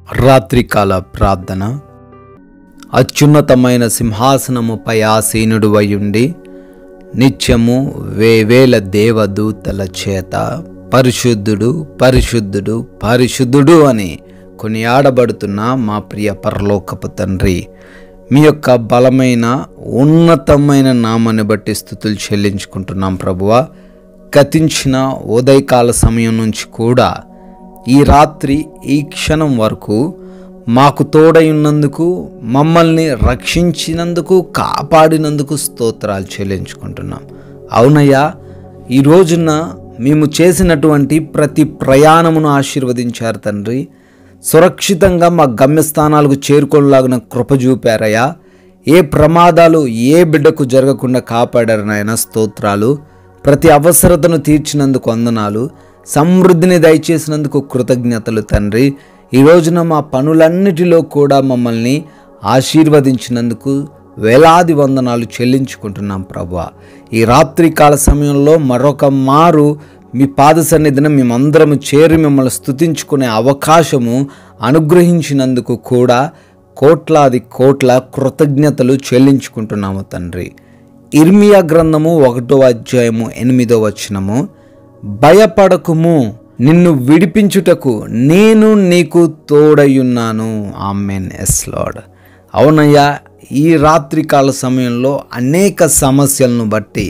రాత్రికాల ప్రార్థన. అత్యున్నతమైన సింహాసనముపై ఆసీనుడువయుండి నిత్యము వేవేల దేవదూతల చేత పరిశుద్ధుడు పరిశుద్ధుడు పరిశుద్ధుడు అని కొనియాడబడుతున్న మా ప్రియ పరలోకపు తండ్రి, మీ యొక్క బలమైన ఉన్నతమైన నామాన్ని బట్టి స్తుతులు చెల్లించుకుంటున్నాం ప్రభువా. గతించిన ఉదయకాల సమయం నుంచి కూడా ఈ రాత్రి ఈ క్షణం వరకు మాకు తోడై ఉన్నందుకు, మమ్మల్ని రక్షించినందుకు, కాపాడినందుకు స్తోత్రాలు చెల్లించుకుంటున్నాం. అవునయ్యా, ఈ రోజున మేము చేసినటువంటి ప్రతి ప్రయాణమును ఆశీర్వదించారు తండ్రి. సురక్షితంగా మా గమ్యస్థానాలకు చేరుకోలాగిన కృప చూపారయ్యా. ఏ ప్రమాదాలు ఏ బిడ్డకు జరగకుండా కాపాడారు నాయన, స్తోత్రాలు. ప్రతి అవసరతను తీర్చినందుకు వందనాలు, సమృద్ధిని దయచేసినందుకు కృతజ్ఞతలు తండ్రి. ఈ రోజున మా పనులన్నిటిలో కూడా మమ్మల్ని ఆశీర్వదించినందుకు వేలాది వందనాలు చెల్లించుకుంటున్నాం ప్రభువా. ఈ రాత్రికాల సమయంలో మరొక మారు మీ పాద సన్నిధిని మేమందరము చేరి మిమ్మల్ని స్తుతించుకునే అవకాశము అనుగ్రహించినందుకు కూడా కోట్లాది కోట్ల కృతజ్ఞతలు చెల్లించుకుంటున్నాము తండ్రి. ఇర్మియా గ్రంథము 1వ అధ్యాయము 8వ వచనము, భయపడకుము, నిన్ను విడిపించుటకు నేను నీకు తోడయున్నాను. ఆమెన్. Yes lord. అవునయ్యా, ఈ రాత్రికాల సమయంలో అనేక సమస్యలను బట్టి,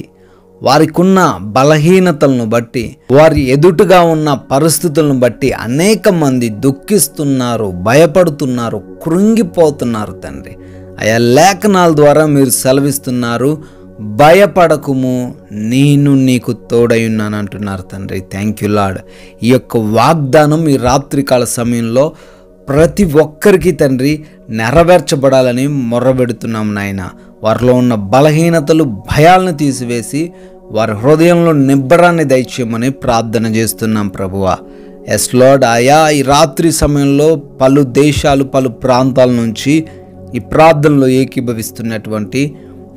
వారికున్న బలహీనతలను బట్టి, వారి ఎదుటుగా ఉన్న పరిస్థితులను బట్టి అనేక మంది దుఃఖిస్తున్నారు, భయపడుతున్నారు, కృంగిపోతున్నారు తండ్రి. అయా, లేఖనాల ద్వారా మీరు సెలవిస్తున్నారు, భయపడకుము, నేను నీకు తోడయున్నాను అంటున్నారు తండ్రి. Thank you lord. ఈ యొక్క వాగ్దానం ఈ రాత్రికాల సమయంలో ప్రతి ఒక్కరికి తండ్రి నెరవేర్చబడాలని మొర్రబెడుతున్నాం నాయన. వారిలో ఉన్న బలహీనతలు, భయాలను తీసివేసి వారి హృదయంలో నిబ్బరాన్ని దయచేయమని ప్రార్థన చేస్తున్నాం ప్రభువా. Yes Lord. ఆయా ఈ రాత్రి సమయంలో పలు దేశాలు, పలు ప్రాంతాల నుంచి ఈ ప్రార్థనలో ఏకీభవిస్తున్నటువంటి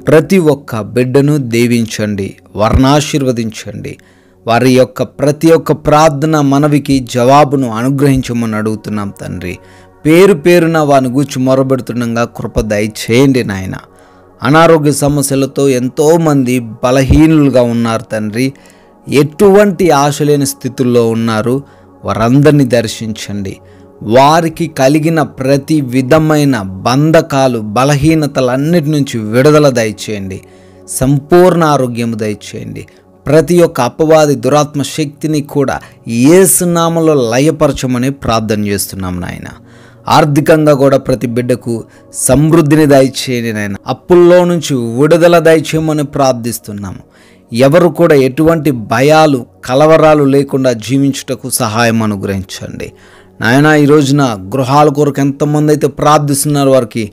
ప్రతి ఒక్క బిడ్డను దీవించండి, వారిని ఆశీర్వదించండి. వారి యొక్క ప్రతి ఒక్క ప్రార్థన మనవికి జవాబును అనుగ్రహించమని అడుగుతున్నాం తండ్రి. పేరు పేరున వారిని గూర్చి మొరబెడుతుండగా కృప దయచేయండి నాయన. అనారోగ్య సమస్యలతో ఎంతోమంది బలహీనులుగా ఉన్నారు తండ్రి. ఎటువంటి ఆశ లేని స్థితుల్లో ఉన్నారు. వారందరినీ దర్శించండి. వారికి కలిగిన ప్రతి విధమైన బంధకాలు, బలహీనతలన్నిటి నుంచి విడుదల దయచేయండి. సంపూర్ణ ఆరోగ్యం దయచేయండి. ప్రతి ఒక్క అపవాది దురాత్మ శక్తిని కూడా యేసు నామములో లయపరచమని ప్రార్థన చేస్తున్నాం నాయన. ఆర్థికంగా కూడా ప్రతి బిడ్డకు సమృద్ధిని దయచేయండి నాయన. అప్పుల్లో నుంచి విడుదల దయచేయమని ప్రార్థిస్తున్నాము. ఎవరు కూడా ఎటువంటి భయాలు, కలవరాలు లేకుండా జీవించుటకు సహాయం అనుగ్రహించండి నాయన. ఈ రోజున గృహాల కొరకు ఎంతమంది అయితే ప్రార్థిస్తున్నారు, వారికి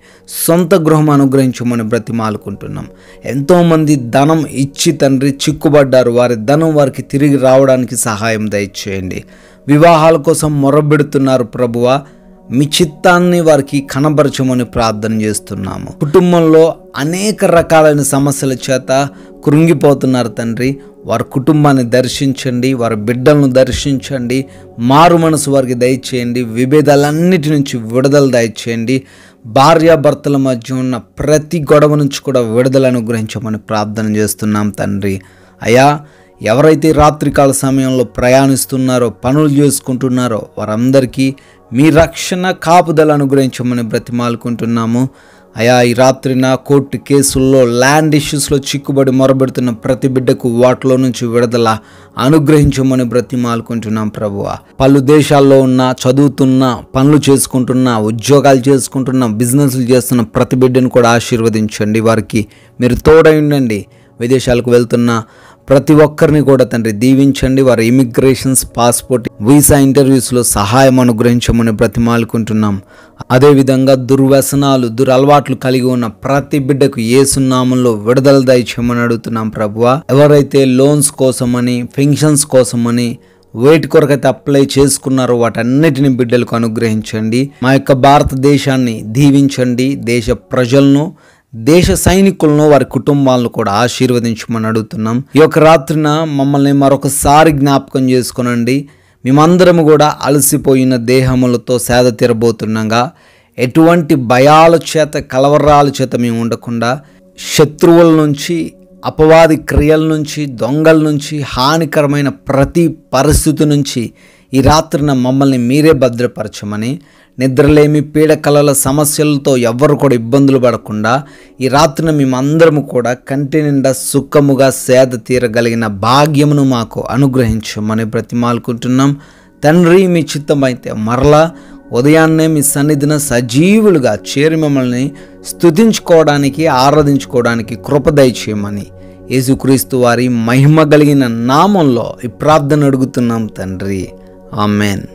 సొంత గృహం అనుగ్రహించమని బ్రతిమాలుకుంటున్నాం. ఎంతోమంది ధనం ఇచ్చి తండ్రి చిక్కుబడ్డారు, వారి ధనం వారికి తిరిగి రావడానికి సహాయం దయచేయండి. వివాహాల కోసం మొరబెడుతున్నారు ప్రభువా, మీ చిత్తాన్ని వారికి కనబరచమని ప్రార్థన చేస్తున్నాము. కుటుంబంలో అనేక రకాలైన సమస్యల చేత కృంగిపోతున్నారు తండ్రి. వారి కుటుంబాన్ని దర్శించండి, వారి బిడ్డలను దర్శించండి, మారు మనసు వారికి దయచేయండి. విభేదాలన్నిటి నుంచి విడుదల దయచేయండి. భార్యాభర్తల మధ్య ఉన్న ప్రతి గొడవ నుంచి కూడా విడుదల అనుగ్రహించమని ప్రార్థన చేస్తున్నాం తండ్రి. అయా, ఎవరైతే రాత్రికాల సమయంలో ప్రయాణిస్తున్నారో, పనులు చేసుకుంటున్నారో వారందరికీ మీ రక్షణ కాపుదల అనుగ్రహించమని బ్రతిమాలుకుంటున్నాము. అయా, ఈ రాత్రిన కోర్టు కేసుల్లో, ల్యాండ్ ఇష్యూస్లో చిక్కుబడి మొరబెడుతున్న ప్రతి బిడ్డకు వాటిలో నుంచి విడుదల అనుగ్రహించమని బ్రతిమాలుకుంటున్నాం ప్రభువా. పలు దేశాల్లో ఉన్న, చదువుతున్న, పనులు చేసుకుంటున్న, ఉద్యోగాలు చేసుకుంటున్న, బిజినెస్లు చేస్తున్న ప్రతి బిడ్డను కూడా ఆశీర్వదించండి. వారికి మీరు తోడై ఉండండి. విదేశాలకు వెళ్తున్న ప్రతి ఒక్కరిని కూడా తండ్రి దీవించండి. వారి ఇమిగ్రేషన్స్, పాస్పోర్ట్, వీసా ఇంటర్వ్యూస్లో సహాయం అనుగ్రహించమని బ్రతిమాలుకుంటున్నాం. అదేవిధంగా దుర్వ్యసనాలు, దురలవాట్లు కలిగి ఉన్న ప్రతి బిడ్డకు యేసు నామములో విడుదల దయచేయమని అడుగుతున్నాం ప్రభువా. ఎవరైతే లోన్స్ కోసమని, పెన్షన్స్ కోసమని వేటి కొరకైతే అప్లై చేసుకున్నారో వాటన్నిటిని బిడ్డలకు అనుగ్రహించండి. మా యొక్క భారతదేశాన్ని దీవించండి. దేశ ప్రజలను, దేశ సైనికులను, వారి కుటుంబాలను కూడా ఆశీర్వదించమని అడుగుతున్నాం. ఈ యొక్క రాత్రిన మమ్మల్ని మరొకసారి జ్ఞాపకం చేసుకునండి. మేమందరము కూడా అలసిపోయిన దేహములతో సేద తీరబోతుండగా ఎటువంటి భయాల చేత కలవరాల చేత మేము ఉండకుండా శత్రువుల నుంచి, అపవాది క్రియల నుంచి, దొంగల నుంచి, హానికరమైన ప్రతి పరిస్థితి నుంచి ఈ రాత్రిన మమ్మల్ని మీరే భద్రపరచమని, నిద్రలేమి పీడకలల సమస్యలతో ఎవ్వరు కూడా ఇబ్బందులు పడకుండా ఈ రాత్రిన మేమందరము కూడా కంటి నిండా సుఖముగా సేద తీరగలిగిన భాగ్యమును మాకు అనుగ్రహించమని బ్రతిమాలుకుంటున్నాం. తండ్రి, మీ చిత్తమైతే మరలా ఉదయాన్నే మీ సన్నిధిన సజీవులుగా చేరి మమ్మల్ని స్తుతించుకోవడానికి, ఆరాధించుకోవడానికి కృప దయచేయమని యేసుక్రీస్తు వారి మహిమ కలిగిన నామంలో ఈ ప్రార్థన అడుగుతున్నాం తండ్రి. ఆమెన్.